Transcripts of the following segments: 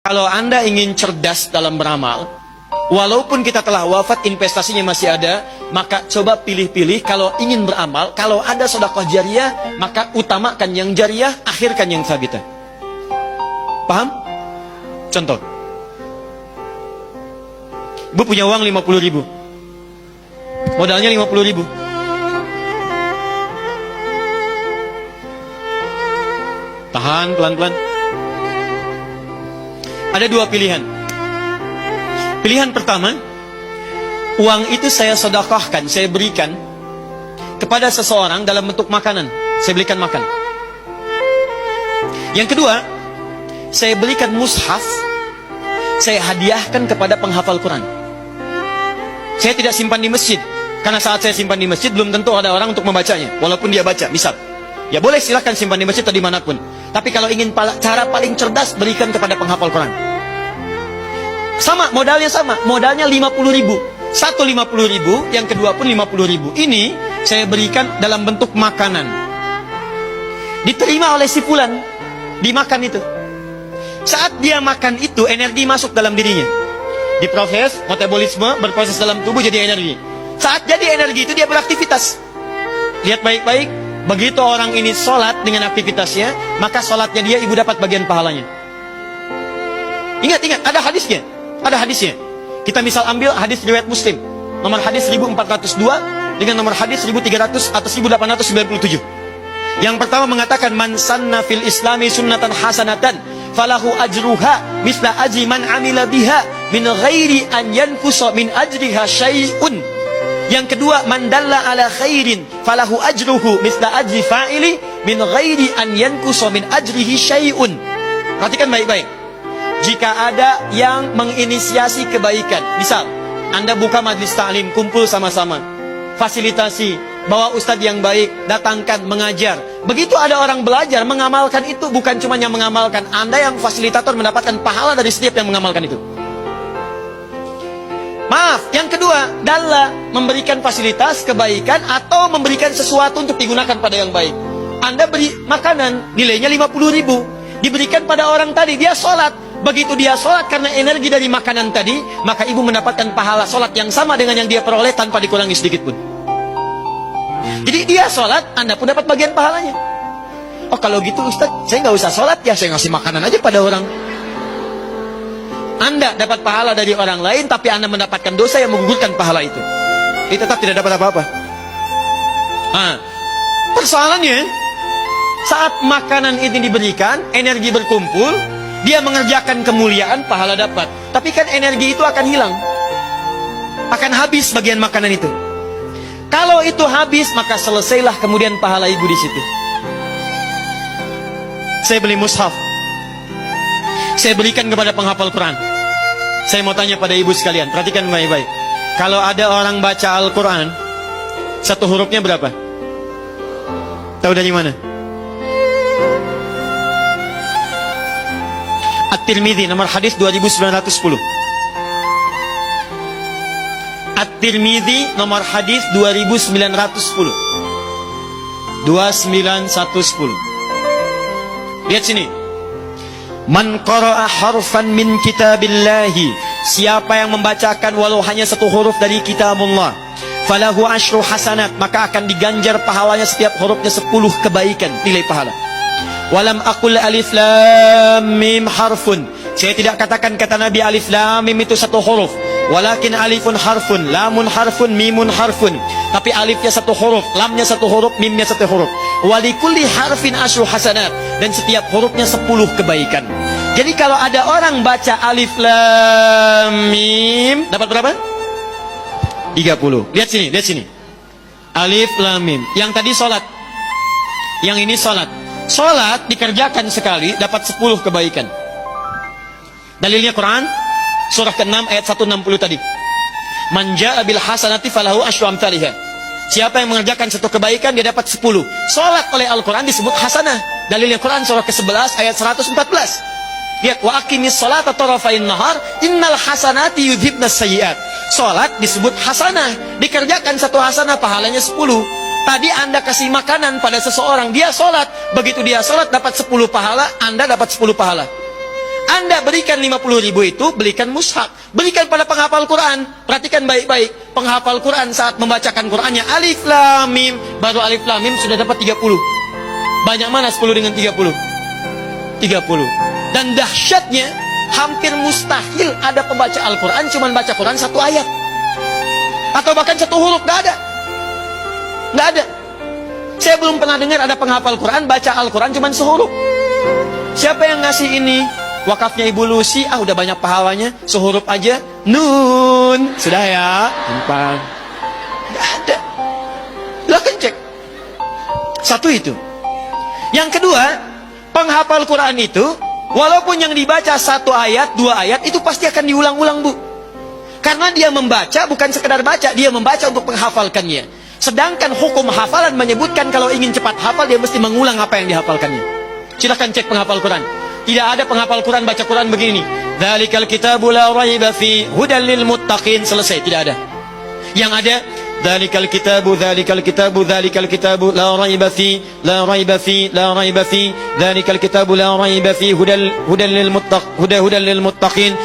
Kalau Anda ingin cerdas dalam beramal, walaupun kita telah wafat, investasinya masih ada, maka coba pilih-pilih. Kalau ingin beramal, kalau ada sedekah jariah, maka utamakan yang jariah, akhirkan yang sabitah. Paham? Contoh, Bu punya uang 50.000, modalnya 50.000. Tahan pelan-pelan. Ada dua pilihan. Pilihan pertama, uang itu saya sedekahkan, saya berikan kepada seseorang dalam bentuk makanan. Saya belikan makan. Yang kedua, saya belikan mushaf, saya hadiahkan kepada penghafal Quran. Saya tidak simpan di masjid, karena saat saya simpan di masjid belum tentu ada orang untuk membacanya, walaupun dia baca, misal. Ya boleh, silahkan simpan di masjid atau dimanapun. Tapi kalau ingin cara paling cerdas, berikan kepada penghafal Quran. Sama, modalnya sama. Modalnya 50.000. Satu 50.000, yang kedua pun 50.000. Ini saya berikan dalam bentuk makanan. Diterima oleh si fulan, dimakan itu. Saat dia makan itu, energi masuk dalam dirinya. Diproses, metabolisme, berproses dalam tubuh jadi energi. Saat jadi energi itu dia beraktivitas. Lihat baik-baik. Begitu orang ini sholat dengan aktivitasnya, maka sholatnya dia ibu dapat bagian pahalanya. Ingat, ada hadisnya. Ada hadisnya. Kita misal ambil hadis riwayat Muslim, nomor hadis 1402 dengan nomor hadis 1300 atau 1897. Yang pertama mengatakan, man sanna fil islami sunnatan hasanatan falahu ajruha misla ajri man amila biha min ghairi an yankusa min ajriha syai'un. Yang kedua, man dalla ala khairin falahu ajruhu misla ajri fa'ili min ghairi an yankusa min ajrihi syai'un. Perhatikan baik-baik. Jika ada yang menginisiasi kebaikan, misal Anda buka majlis ta'lim, kumpul sama-sama, fasilitasi, bawa ustadz yang baik, datangkan, mengajar. Begitu ada orang belajar, mengamalkan itu, bukan cuma yang mengamalkan, Anda yang fasilitator mendapatkan pahala dari setiap yang mengamalkan itu. Maaf, yang kedua, dalla, memberikan fasilitas, kebaikan, atau memberikan sesuatu untuk digunakan pada yang baik. Anda beri makanan, nilainya 50.000, diberikan pada orang tadi, dia sholat. Begitu dia sholat karena energi dari makanan tadi, maka ibu mendapatkan pahala sholat yang sama dengan yang dia peroleh tanpa dikurangi sedikit pun. Jadi dia sholat, Anda pun dapat bagian pahalanya. Oh kalau gitu Ustaz, saya nggak usah sholat ya, saya ngasih makanan aja pada orang. Anda dapat pahala dari orang lain, tapi Anda mendapatkan dosa yang menggugurkan pahala itu. Dia tetap tidak dapat apa-apa. Persoalannya, saat makanan ini diberikan, energi berkumpul, dia mengerjakan kemuliaan, pahala dapat. Tapi kan energi itu akan hilang, akan habis bagian makanan itu. Kalau itu habis, maka selesailah kemudian pahala ibu di situ. Saya beli mushaf, saya berikan kepada penghafal Quran. Saya mau tanya pada ibu sekalian, perhatikan baik-baik. Kalau ada orang baca Al-Quran, satu hurufnya berapa? Tahu dari mana? At-Tirmidzi nomor hadis 2910. At-Tirmidzi nomor hadis 2910. 29110. Lihat sini. Man qara'a harfan min kitabillahi, siapa yang membacakan walau hanya satu huruf dari kitabullah, falahu asyru hasanat, maka akan diganjar pahalanya setiap hurufnya 10 kebaikan, nilai pahala. Walam aqul alif lam mim harfun, saya tidak katakan kata Nabi alif lam mim itu satu huruf, walakin alifun harfun, lamun harfun, mimun harfun. Tapi alifnya satu huruf, lamnya satu huruf, mimnya satu huruf. Walikulli harfin asyru hasanat, dan setiap hurufnya 10 kebaikan. Jadi kalau ada orang baca alif lam mim, dapat berapa? 30. Lihat sini, lihat sini. Alif lam mim. Yang tadi sholat, yang ini sholat. Sholat dikerjakan sekali dapat 10 kebaikan. Dalilnya Quran surah ke-6 ayat 160 tadi. Man jaa bil hasanati falahu asyru amsalihha. Siapa yang mengerjakan satu kebaikan dia dapat 10. Sholat oleh Al-Quran disebut hasanah. Dalilnya Quran surah ke-11 ayat 114. Lihat, wa aqimis sholata tarafain nahar innal hasanati yudhibnas sayyiat. Sholat disebut hasanah, dikerjakan satu hasanah pahalanya 10. Tadi Anda kasih makanan pada seseorang, dia sholat. Begitu dia sholat dapat 10 pahala, Anda dapat 10 pahala. Anda berikan 50.000 itu, belikan mushaf. Berikan pada penghafal Quran. Perhatikan baik-baik. Penghafal Quran saat membacakan Qurannya alif lam mim, baru alif lam mim sudah dapat 30. Banyak mana 10 dengan 30? 30. Dan dahsyatnya, hampir mustahil ada pembaca Al-Quran cuman baca Quran satu ayat. Atau bahkan satu huruf, nggak ada. Nggak ada. Saya belum pernah dengar ada penghafal Quran baca Al-Quran cuman sehuruf. Siapa yang ngasih ini? Wakafnya Ibu Lucy, udah banyak pahalanya, sehuruf aja, nun, sudah ya, gampang. Nggak ada. Silahkan cek. Satu itu. Yang kedua, penghafal Quran itu, walaupun yang dibaca satu ayat, dua ayat, itu pasti akan diulang-ulang, Bu. Karena dia membaca, bukan sekedar baca, dia membaca untuk menghafalkannya. Sedangkan hukum hafalan menyebutkan kalau ingin cepat hafal, dia mesti mengulang apa yang dihafalkannya. Silahkan cek penghafal Quran. Tidak ada penghafal Quran baca Quran begini. Dzalikal kitabu la raiba fi hudal lil muttaqin, selesai, tidak ada. Yang ada dzalikal kitabu la raiba fi dzalikal kitabu la raiba fi hudal lil muttaqin dzalikal kitabu la raiba fi hudal lil muttaqin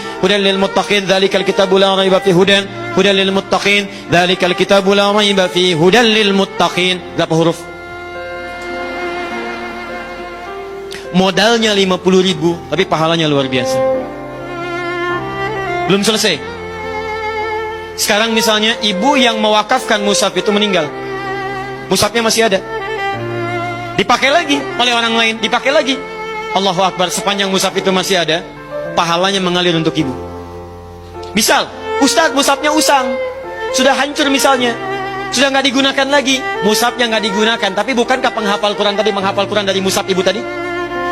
dzalikal kitabu la raiba fi hudal lil muttaqin. Berapa huruf? Modalnya 50.000, tapi pahalanya luar biasa. Belum selesai. Sekarang misalnya ibu yang mewakafkan mushaf itu meninggal, mushafnya masih ada, dipakai lagi oleh orang lain, dipakai lagi. Allahu Akbar, sepanjang mushaf itu masih ada, pahalanya mengalir untuk ibu. Misal, Ustadz mushafnya usang, sudah hancur misalnya, sudah nggak digunakan lagi, mushafnya nggak digunakan, tapi bukankah penghafal Quran tadi menghafal Quran dari mushaf ibu tadi?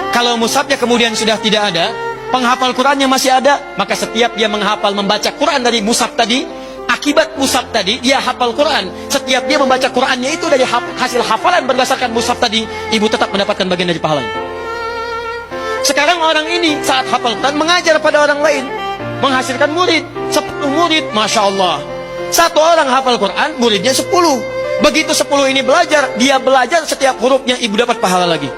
Kalau mushafnya kemudian sudah tidak ada, penghafal Qurannya masih ada, maka setiap dia menghafal, membaca Quran dari mushaf tadi, akibat mushaf tadi, dia hafal Quran. Setiap dia membaca Qurannya itu dari hasil hafalan berdasarkan mushaf tadi, ibu tetap mendapatkan bagian dari pahalanya. Sekarang orang ini saat hafal Quran mengajar pada orang lain, menghasilkan murid, 10 murid, Masya Allah. Satu orang hafal Quran, muridnya 10. Begitu 10 ini belajar, dia belajar setiap hurufnya, ibu dapat pahala lagi.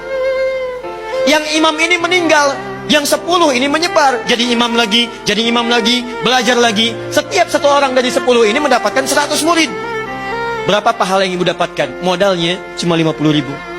Yang imam ini meninggal, yang 10 ini menyebar, jadi imam lagi, belajar lagi. Setiap satu orang dari 10 ini mendapatkan 100 murid. Berapa pahala yang ibu dapatkan? Modalnya cuma 50.000.